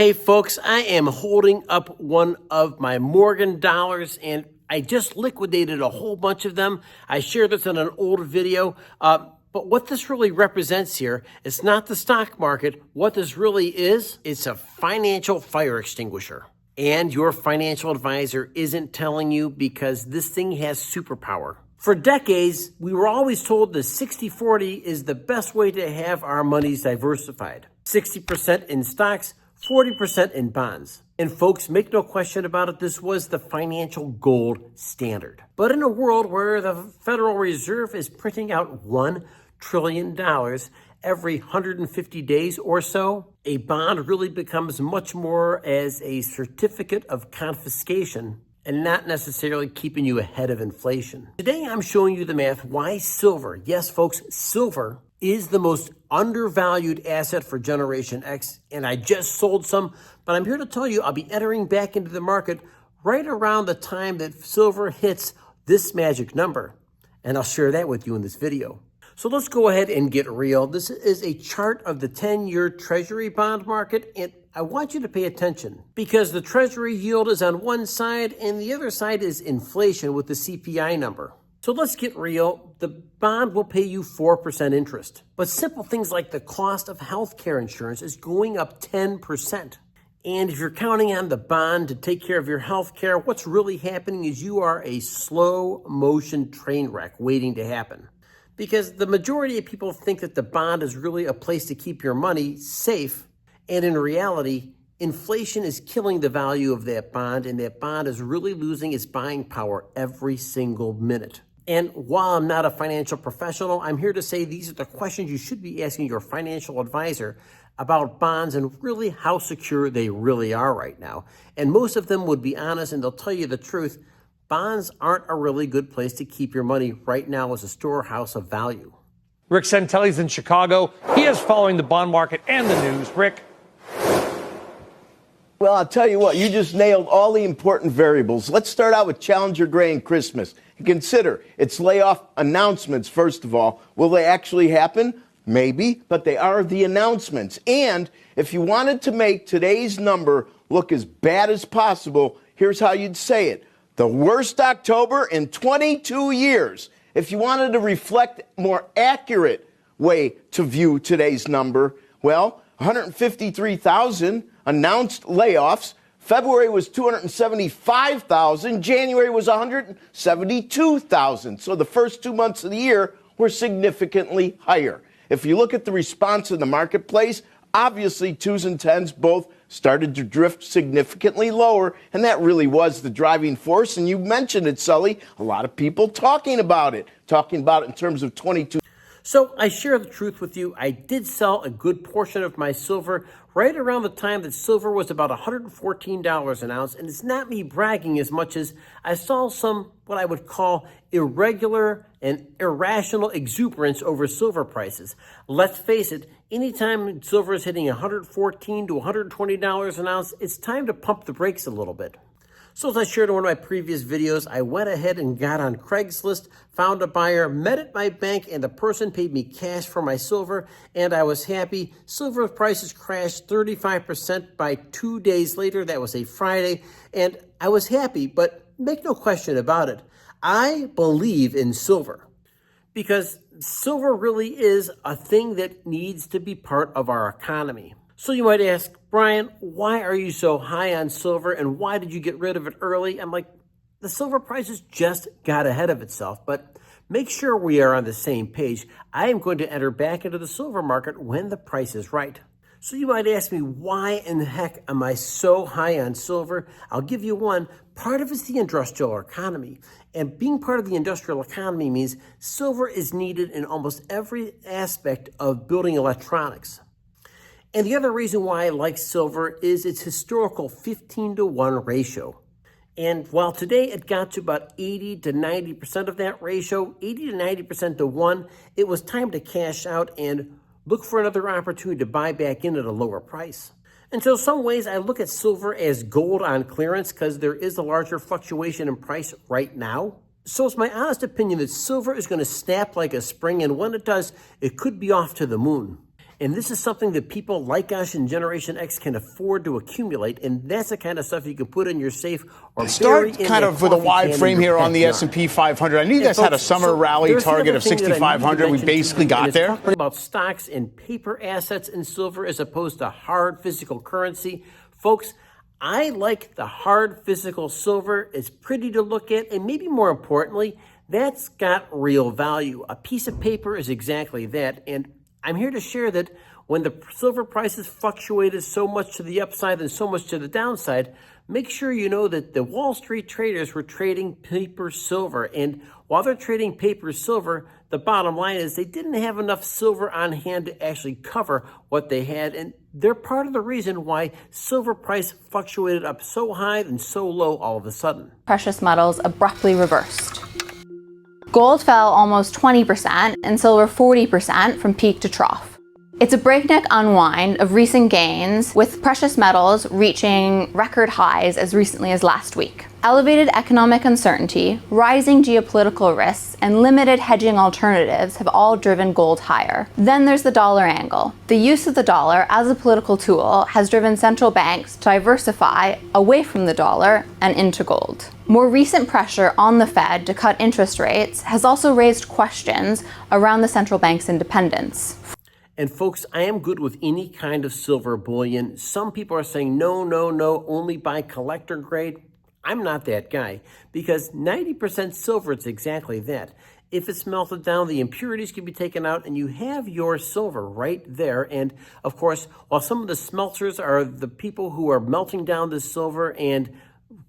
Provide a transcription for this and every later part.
Hey folks, I am holding up one of my Morgan dollars and I just liquidated a whole bunch of them. I shared this in an old video, but what this really represents here, it's not the stock market. What this really is, it's a financial fire extinguisher. And your financial advisor isn't telling you because this thing has superpower. For decades, we were always told the 60-40 is the best way to have our monies diversified. 60% in stocks, 40% in bonds. And folks, make no question about it, this was the financial gold standard. But in a world where the Federal Reserve is printing out $1 trillion every 150 days or so, a bond really becomes much more as a certificate of confiscation and not necessarily keeping you ahead of inflation. Today, I'm showing you the math why silver, yes folks, silver is the most undervalued asset for Generation X, and I just sold some, but I'm here to tell you I'll be entering back into the market right around the time that silver hits this magic number, and I'll share that with you in this video. So let's go ahead and get real. This is a chart of the 10-year Treasury bond market, and I want you to pay attention because the Treasury yield is on one side and the other side is inflation with the CPI number. So let's get real. The bond will pay you 4% interest. But simple things like the cost of healthcare insurance is going up 10%. And if you're counting on the bond to take care of your healthcare, what's really happening is you are a slow motion train wreck waiting to happen. Because the majority of people think that the bond is really a place to keep your money safe. And in reality, inflation is killing the value of that bond, and that bond is really losing its buying power every single minute. And while I'm not a financial professional, I'm here to say these are the questions you should be asking your financial advisor about bonds and really how secure they really are right now. And most of them would be honest and they'll tell you the truth. Bonds aren't a really good place to keep your money right now as a storehouse of value. Rick Santelli's in Chicago. He is following the bond market and the news. Rick? Well, I'll tell you what, you just nailed all the important variables. Let's start out with Challenger Gray Christmas. And consider its layoff announcements, first of all. Will they actually happen? Maybe, but they are the announcements. And if you wanted to make today's number look as bad as possible, here's how you'd say it. The worst October in 22 years. If you wanted to reflect a more accurate way to view today's number, well, 153,000 announced layoffs. February was 275,000. January was 172,000. So the first 2 months of the year were significantly higher. If you look at the response in the marketplace, obviously 2s and 10s both started to drift significantly lower, and that really was the driving force. And you mentioned it, Sully, a lot of people talking about it in terms of 22. So I share the truth with you. I did sell a good portion of my silver right around the time that silver was about $114 an ounce. And it's not me bragging as much as I saw some what I would call irregular and irrational exuberance over silver prices. Let's face it, anytime silver is hitting $114 to $120 an ounce, it's time to pump the brakes a little bit. So as I shared in one of my previous videos, I went ahead and got on Craigslist, found a buyer, met at my bank, and the person paid me cash for my silver, and I was happy. Silver prices crashed 35% by 2 days later. That was a Friday, and I was happy, but make no question about it. I believe in silver because silver really is a thing that needs to be part of our economy. So you might ask, Brian, why are you so high on silver and why did you get rid of it early? I'm like, the silver prices just got ahead of itself, but make sure we are on the same page. I am going to enter back into the silver market when the price is right. So you might ask me, why in the heck am I so high on silver? I'll give you one. Part of it's the industrial economy. And being part of the industrial economy means silver is needed in almost every aspect of building electronics. And the other reason why I like silver is its historical 15-to-1 ratio. And while today it got to about 80 to 90% of that ratio, 80 to 90% to 1, it was time to cash out and look for another opportunity to buy back in at a lower price. And so some ways I look at silver as gold on clearance because there is a larger fluctuation in price right now. So it's my honest opinion that silver is going to snap like a spring, and when it does, it could be off to the moon. And this is something that people like us in Generation X can afford to accumulate, and that's the kind of stuff you can put in your safe or start kind of with a wide frame here on the S&P 500. I knew you guys had a summer rally target of 6,500. We basically got there. Talking about stocks and paper assets and silver as opposed to hard physical currency. Folks, I like the hard physical silver. It's pretty to look at, and maybe more importantly, that's got real value. A piece of paper is exactly that, and I'm here to share that when the silver prices fluctuated so much to the upside and so much to the downside, make sure you know that the Wall Street traders were trading paper silver. And while they're trading paper silver, the bottom line is they didn't have enough silver on hand to actually cover what they had. And they're part of the reason why silver price fluctuated up so high and so low all of a sudden. Precious metals abruptly reversed. Gold fell almost 20% and silver 40% from peak to trough. It's a breakneck unwind of recent gains, with precious metals reaching record highs as recently as last week. Elevated economic uncertainty, rising geopolitical risks, and limited hedging alternatives have all driven gold higher. Then there's the dollar angle. The use of the dollar as a political tool has driven central banks to diversify away from the dollar and into gold. More recent pressure on the Fed to cut interest rates has also raised questions around the central bank's independence. And folks, I am good with any kind of silver bullion. Some people are saying, no, only buy collector grade. I'm not that guy, because 90% silver, it's exactly that. If it's melted down, the impurities can be taken out, and you have your silver right there. And of course, while some of the smelters are the people who are melting down the silver and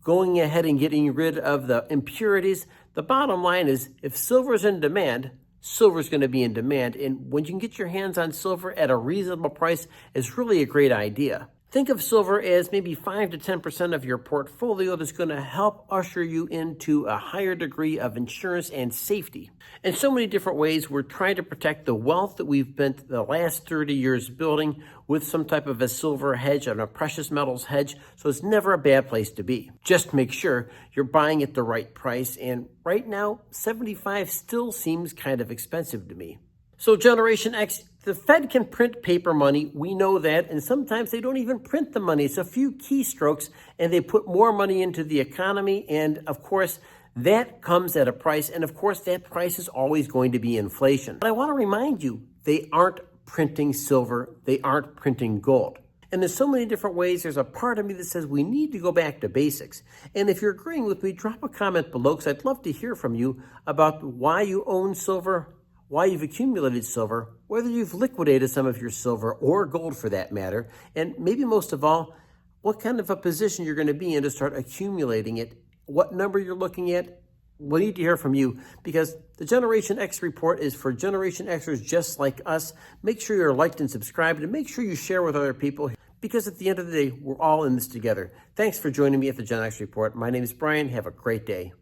going ahead and getting rid of the impurities, the bottom line is if silver is in demand, silver is going to be in demand. And when you can get your hands on silver at a reasonable price, it's really a great idea. Think of silver as maybe 5 to 10% of your portfolio that's going to help usher you into a higher degree of insurance and safety. In so many different ways, we're trying to protect the wealth that we've spent the last 30 years building with some type of a silver hedge and a precious metals hedge, so it's never a bad place to be. Just make sure you're buying at the right price, and right now, 75 still seems kind of expensive to me. So Generation X, the Fed can print paper money, we know that, and sometimes they don't even print the money. It's a few keystrokes, and they put more money into the economy, and of course, that comes at a price, and of course, that price is always going to be inflation. But I want to remind you, they aren't printing silver, they aren't printing gold. And there's so many different ways. There's a part of me that says we need to go back to basics. And if you're agreeing with me, drop a comment below, because I'd love to hear from you about why you own silver, why you've accumulated silver, whether you've liquidated some of your silver or gold for that matter, and maybe most of all, what kind of a position you're going to be in to start accumulating it, what number you're looking at. We need to hear from you, because the Generation X report is for Generation Xers just like us. Make sure you're liked and subscribed, and make sure you share with other people, because at the end of the day, we're all in this together. Thanks for joining me at the Gen X report. My name is Brian. Have a great day.